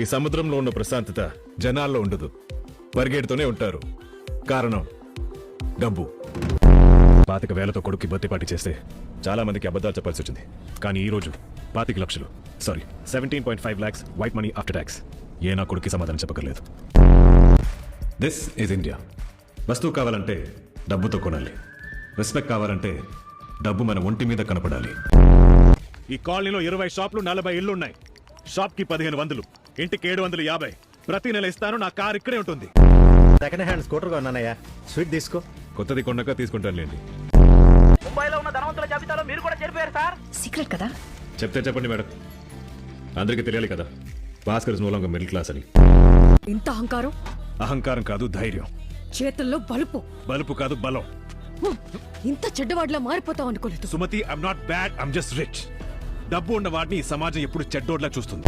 ఈ సముద్రంలో ఉన్న ప్రశాంతత జనాల్లో ఉండదు, పరిగెడుతూనే ఉంటారు. కారణం డబ్బు. 25,000తో కొడుక్కి బర్త్డే పార్టీ చేస్తే చాలా మందికి అబద్ధాలు చెప్పాల్సి వచ్చింది. కానీ ఈ రోజు 25 లక్షలు, sorry 17.5 lakhs white money after tax. ఏ నా కొడుక్కి సమాధానం చెప్పగలేదు. This is India. వస్తువు కావాలంటే డబ్బుతో కొనాలి. రెస్పెక్ట్ కావాలంటే డబ్బు మన ఒంటి మీద కనపడాలి. ఈ కాలనీలో 20 షాపులు, 40 ఇళ్లున్నాయి. షాప్కి 1500, ఇంటికి 750. ప్రతి నెల ఇస్తాను. నా కార్ ఇక్కడే ఉంటుంది. సెకండ్ హ్యాండ్ స్కూటర్ కొన్నానయ్యా, స్వీట్ తీసుకో. కొత్తది కొన్నాక తీసుకుంటానులేండి. ముంబైలో ఉన్న ధనవంతుల జాబితాలో మీరు కూడా చేరిపోయారు సార్. సీక్రెట్ కదా? చెప్తే చెప్పండి మేడం, అందరికీ తెలియాలి కదా భాస్కర్ మూలంగా మిడిల్ క్లాస్ అని. ఇంత అహంకారం? అహంకారం కాదు, ధైర్యం. చేతుల్లో బలుపు. బలుపు కాదు, బలం. ఇంత చెడ్డవాడిలా మారిపోతావు అనుకోలేదు. Sumathi, I'm not bad, I'm just rich. డబ్బు ఉన్న వాడిని ఈ సమాజం ఎప్పుడు చెడ్డోడ్లా చూస్తుంది.